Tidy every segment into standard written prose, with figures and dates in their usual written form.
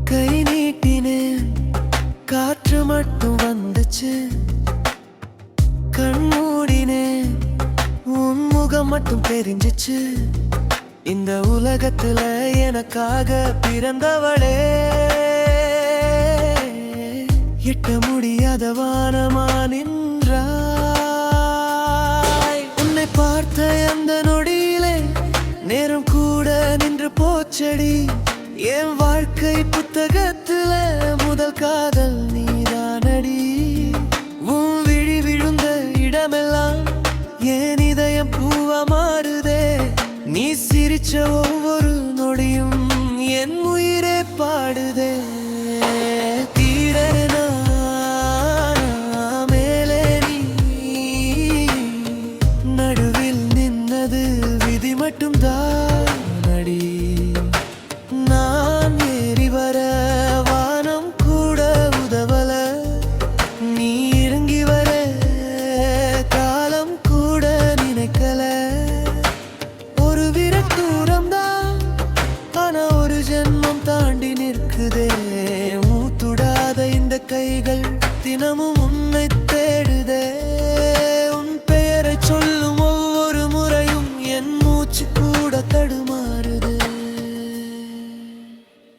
கை நீட்டினேன், காற்று மட்டும் வந்துச்சு. கண் மூடினேன், உன் முகம் மட்டும் தெரிஞ்சிச்சு. இந்த உலகத்துல எனக்காக பிறந்தவளே, எட்ட முடியாத வானமா நின்றாய். உன்னை பார்த்த அந்த நொடியிலே நேரம் கூட நின்று போச்சடி. என் வாழ்க்கை புத்தகத்துல முதல் காதல் நீதானடி. உன் விழி விழுந்த இடமெல்லாம் என் இதயம் பூவா மாறுதே. நீ சிரிச்ச ஒவ்வொரு நொடியும் என் உயிரே பாடுதே. தீரனா மேலே நீ, நடுவில் நின்னது விதி மட்டும் தானடி. நான் ஏறி வர வானம் கூட உதவல. நீ இறங்கி வர காலம் கூட நினைக்கல. ஒரு விரட்டூரம் தான், ஆனா ஒரு ஜென்மம் தாண்டி நிற்குதே. மூத்துடாத இந்த கைகள் தினமும் உன்னை தேடுதே. உன் பெயரை சொல்லும் ஒவ்வொரு முறையும் என் மூச்சு கூட தடுமாறுது.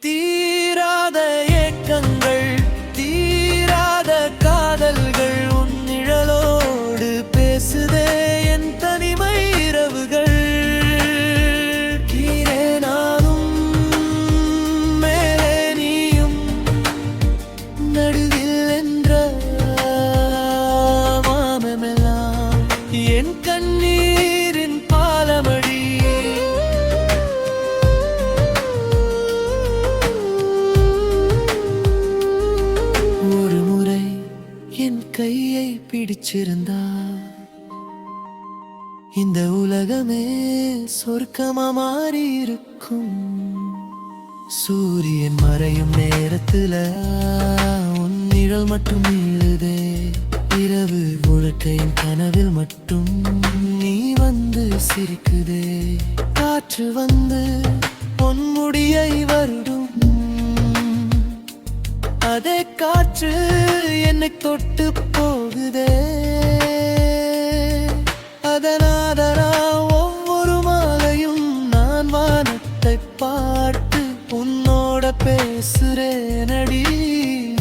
தீராத ஏக்கங்கள், தீராத காதல்கள் உன் நிழலோடு பேசுதே. என் தனிமை இரவுகள் கீழே நானும் மேலே நீயும், நடுவில் என்ற மாமெல்லாம் என் கண்ணீரின் பாலமடி. ஒரு முறை என் கையை பிடிச்சிருந்தா இந்த உலகமே சொர்க்கமா மாறி இருக்கும். சூரியன் மறையும் நேரத்துல உன் நிழல் மட்டும் நீளுதே. இரவு முழுக்கையின் கனவில் மட்டும் நீ வந்து சிரிக்குதே. காற்று வந்து பொன்முடியை வருடும், அதே காற்று என்னை தொட்டு போகுதே. அதனாதரா ஒவ்வொரு மாலையும் நான் வானத்தை பார்த்து உன்னோட பேசுறேனடி.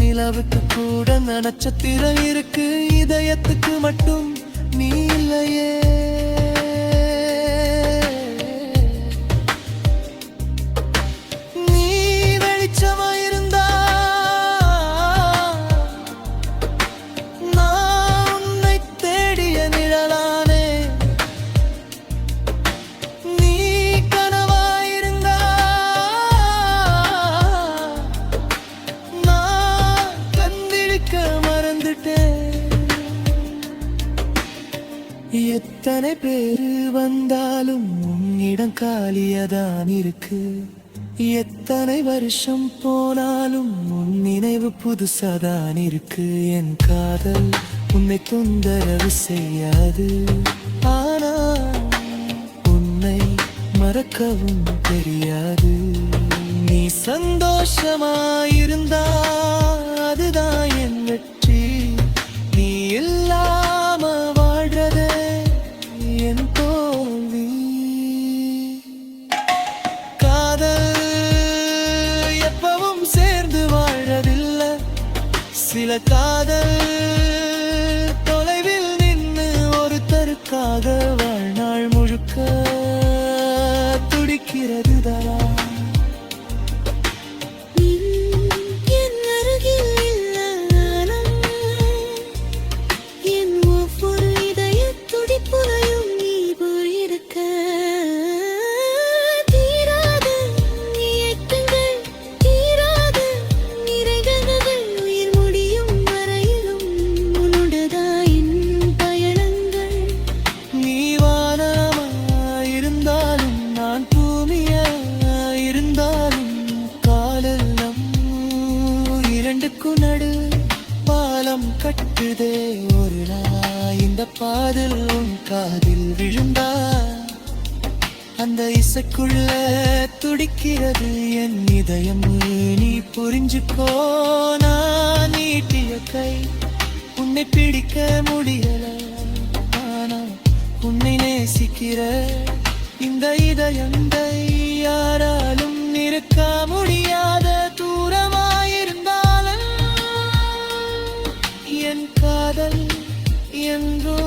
நிலவுக்கு கூட நட்சத்திரம் இருக்கு, இதயத்துக்கு மட்டும் நீ இல்லையே. நீ வெளிச்சமாயிருந்தா நான் உன்னை தேடிய நிழலானே. நீ கனவாயிருந்தா நான் கண்விழிக்க மறந்துட்டேன். எத்தனை பேரு வந்தாலும் உன்னிடம் காலியதான் இருக்கு. எத்தனை வருஷம் போனாலும் உன் நினைவு புதுசாதான் இருக்கு. என் காதல் உன்னை தொந்தரவு செய்யாது, ஆனா உன்னை மறக்கவும் தெரியாது. நீ சந்தோஷமாயிருந்தா அதுதான் என் வெற்றி. நீ இல்லாம வாழ்றதே என் தோல்வி. காதல் எப்பவும் சேர்ந்து வாழ்றதில்லை. சில காதல் தொலைவில் நின்று ஒருத்தருக்காக வாழ்நாள் முழுக்க துடிக்கிறது தானா. பாலம் கட்டுதே ஒரு நாள். இந்த பாதல் உன் காதில் விழுந்தா அந்த இசைக்குள்ள துடிக்கிறது என் இதயம். நீ புரிஞ்சுக்கோ, நான் நீட்டிய கை உன்னை பிடிக்க முடியல, ஆனா உன்னை நேசிக்கிற இந்த இதயத்தை யாராலும் நிற்க முடியாத தூரமாயிருந்தாலும் என் காதல் என்றோ